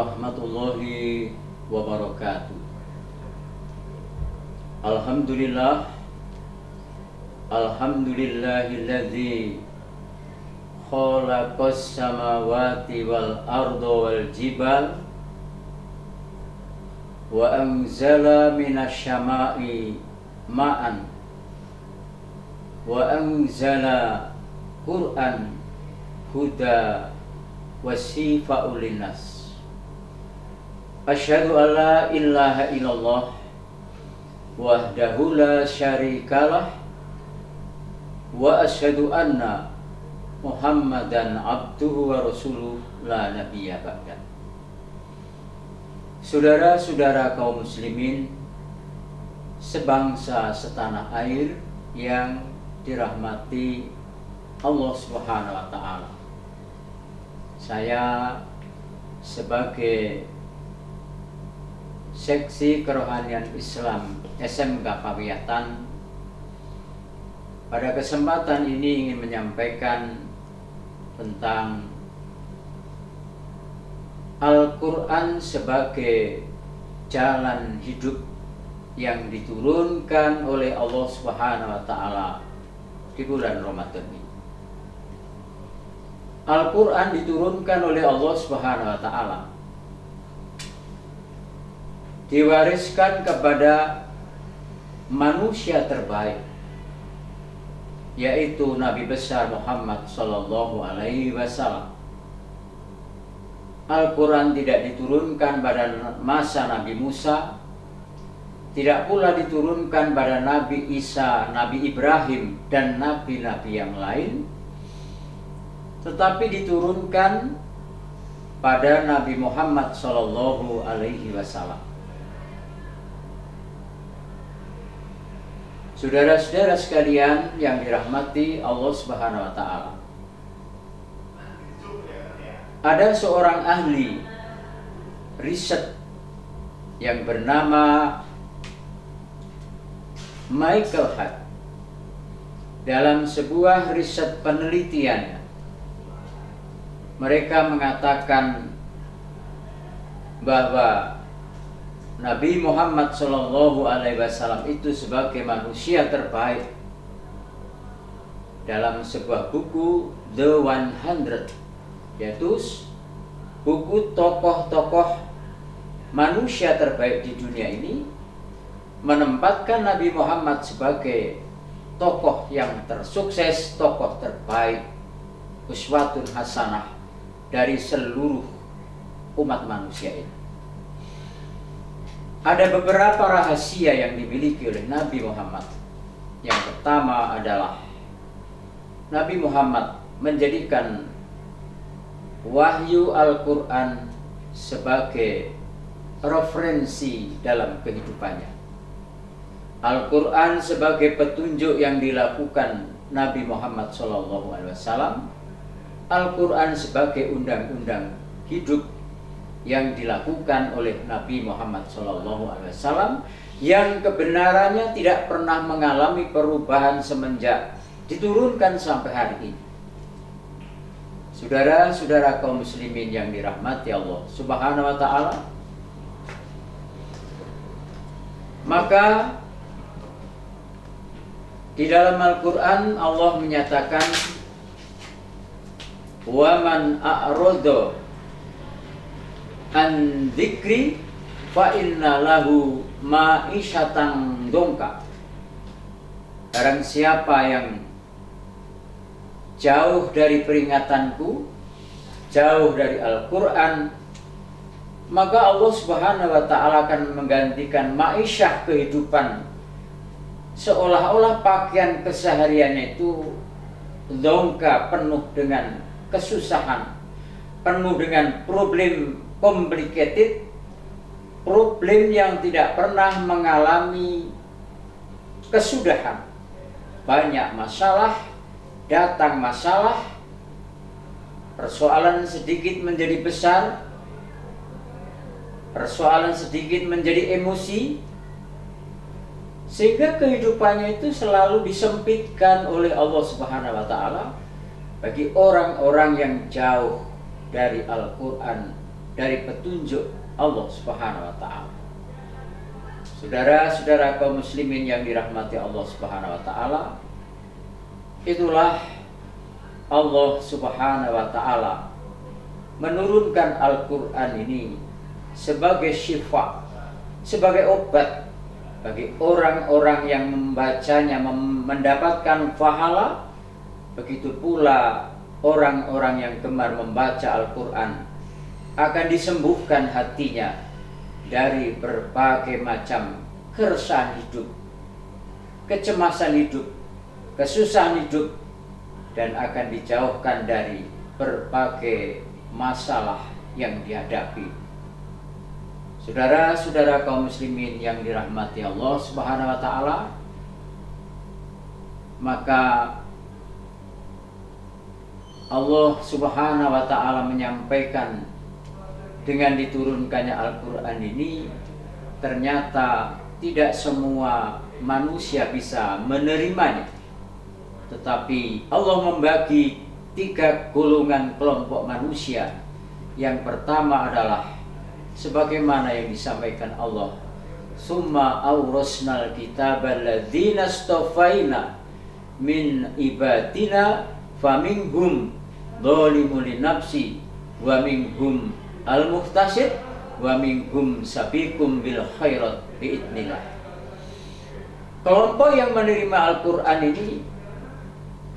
warahmatullahi wabarakatuh. Alhamdulillah, alhamdulillahilladzi khalaqas samawati wal arda wal jibal wa anzala minas syama'i ma'an wa anzala Qur'an huda wa shifa'ul linnas. Asyhadu an la ilaha illallah wahdahu la syarikalah wa asyhadu anna Muhammadan abduhu wa rasuluh la nabiyya ba'da. Saudara-saudara kaum muslimin sebangsa setanah air yang dirahmati Allah Subhanahu wa taala. Saya sebagai Seksi Kerohanian Islam SMK Pawiyatan pada kesempatan ini ingin menyampaikan tentang Al-Quran sebagai jalan hidup yang diturunkan oleh Allah Subhanahu wa taala di bulan Ramadan ini. Al-Quran diturunkan oleh Allah Subhanahu wa taala, diwariskan kepada manusia terbaik, yaitu Nabi besar Muhammad sallallahu alaihi wasallam. Al-Quran tidak diturunkan pada masa Nabi Musa, tidak pula diturunkan pada Nabi Isa, Nabi Ibrahim, dan nabi-nabi yang lain, tetapi diturunkan pada Nabi Muhammad sallallahu alaihi wasallam. Saudara-saudara sekalian yang dirahmati Allah Subhanahu wa taala, ada seorang ahli riset yang bernama Michael Hart. Dalam sebuah riset penelitiannya, mereka mengatakan bahwa Nabi Muhammad SAW itu sebagai manusia terbaik. Dalam sebuah buku The 100, yaitu buku tokoh-tokoh manusia terbaik di dunia ini, menempatkan Nabi Muhammad sebagai tokoh yang tersukses, tokoh terbaik, uswatun hasanah dari seluruh umat manusia ini. Ada beberapa rahasia yang dimiliki oleh Nabi Muhammad. Yang pertama adalah Nabi Muhammad menjadikan wahyu Al-Quran sebagai referensi dalam kehidupannya. Al-Quran sebagai petunjuk yang dilakukan Nabi Muhammad SAW. Al-Quran sebagai undang-undang hidup yang dilakukan oleh Nabi Muhammad SAW, yang kebenarannya tidak pernah mengalami perubahan semenjak diturunkan sampai hari ini. Saudara-saudara kaum muslimin yang dirahmati Allah Subhanahu wa taala, maka di dalam Al-Quran Allah menyatakan, wa man a'rada an dzikri fa inna lahu ma'isyatan dongka. Barang siapa yang jauh dari peringatanku, jauh dari Al-Quran, maka Allah Subhanahu wa ta'ala akan menggantikan ma'isyah, kehidupan, seolah-olah pakaian kesehariannya itu dongka, penuh dengan kesusahan, penuh dengan problem complicated, problem yang tidak pernah mengalami kesudahan. Banyak masalah, datang masalah, persoalan sedikit menjadi besar, persoalan sedikit menjadi emosi, sehingga kehidupannya itu selalu disempitkan oleh Allah Subhanahu wa taala bagi orang-orang yang jauh dari Al-Quran dari petunjuk Allah Subhanahu wa taala. Saudara-saudara kaum muslimin yang dirahmati Allah Subhanahu wa taala, itulah Allah Subhanahu wa taala menurunkan Al-Qur'an ini sebagai syifa, sebagai obat bagi orang-orang yang membacanya mendapatkan pahala. Begitu pula orang-orang yang gemar membaca Al-Qur'an akan disembuhkan hatinya dari berbagai macam keresahan hidup, kecemasan hidup, kesusahan hidup, dan akan dijauhkan dari berbagai masalah yang dihadapi. Saudara-saudara kaum muslimin yang dirahmati Allah Subhanahu wa taala, maka Allah Subhanahu wa taala menyampaikan dengan diturunkannya Al-Qur'an ini, ternyata tidak semua manusia bisa menerimanya. Tetapi Allah membagi 3 golongan kelompok manusia. Yang pertama adalah sebagaimana yang disampaikan Allah, summa awrasnal kitabal ladzina istafaina min ibadina faminhum dzalimun linafsi wa minhum al-muhtasid wa minhum sabiqum bil khairat biidznillah. Kelompok yang menerima Al-Qur'an ini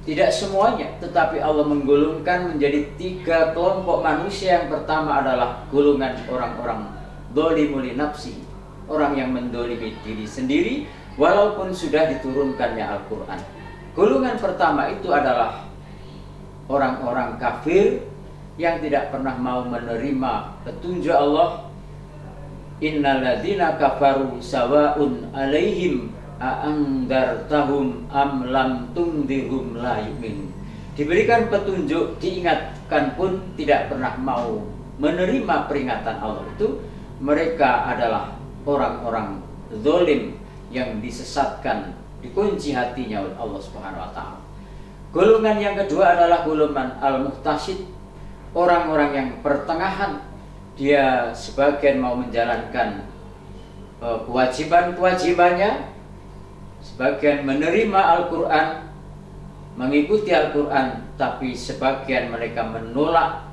tidak semuanya, tetapi Allah menggolongkan menjadi 3 kelompok manusia. Yang pertama adalah golongan orang-orang dzalimun linafsi, orang yang mendolimi diri sendiri walaupun sudah diturunkannya Al-Qur'an. Golongan pertama itu adalah orang-orang kafir yang tidak pernah mau menerima petunjuk Allah. Innal ladzina kafaru sawa'un 'alaihim a'andartahum am lam tundirhum la yu'min. Diberikan petunjuk, diingatkan pun tidak pernah mau menerima peringatan Allah. Itu mereka adalah orang-orang zalim yang disesatkan, dikunci hatinya oleh Allah Subhanahu wa taala. Golongan yang kedua adalah golongan al-muhtasid, orang-orang yang pertengahan. Dia sebagian mau menjalankan kewajiban-kewajibannya, sebagian menerima Al-Qur'an, mengikuti Al-Qur'an, tapi sebagian mereka menolak,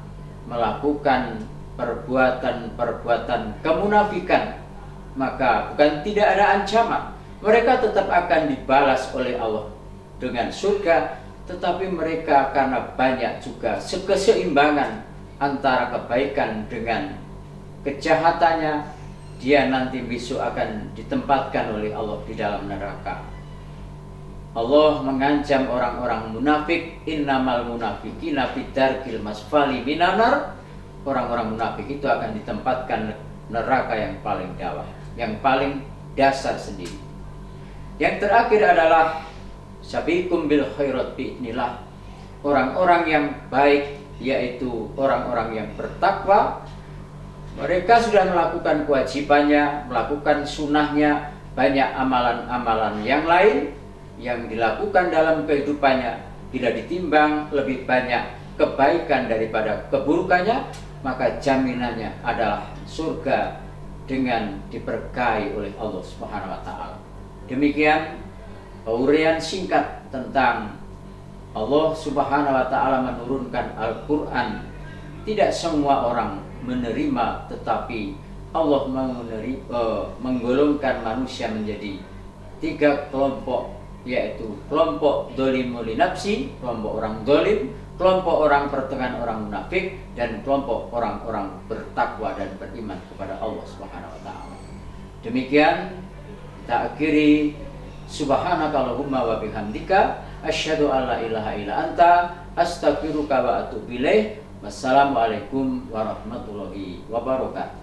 melakukan perbuatan-perbuatan kemunafikan. Maka bukan tidak ada ancaman, mereka tetap akan dibalas oleh Allah dengan surga, tetapi mereka karena banyak juga keseimbangan antara kebaikan dengan kejahatannya, dia nanti besok akan ditempatkan oleh Allah di dalam neraka. Allah mengancam orang-orang munafik, innamal munafiqina fid darkil masfali minan nar. Orang-orang munafik itu akan ditempatkan neraka yang paling bawah, yang paling dasar sendiri. Yang terakhir adalah sabiqum bil khairat biidznillah, orang-orang yang baik, yaitu orang-orang yang bertakwa. Mereka sudah melakukan kewajibannya, melakukan sunnahnya, banyak amalan-amalan yang lain yang dilakukan dalam kehidupannya. Bila ditimbang lebih banyak kebaikan daripada keburukannya, maka jaminannya adalah surga dengan diberkahi oleh Allah Subhanahu wa taala. Demikian uraian singkat tentang Allah Subhanahu wa taala menurunkan Al-Qur'an. Tidak semua orang menerima, tetapi Allah menggolongkan manusia menjadi 3 kelompok, yaitu kelompok dzalimun linafsi, kelompok orang zalim, kelompok orang pertengahan, orang munafik, dan kelompok orang-orang bertakwa dan beriman kepada Allah Subhanahu wa taala. Demikian kita akhiri. Subhanakallahumma wa bihamdika asyhadu an la ilaha illa anta astaghfiruka wa atubu ilaik. Wassalamualaikum warahmatullahi wabarakatuh.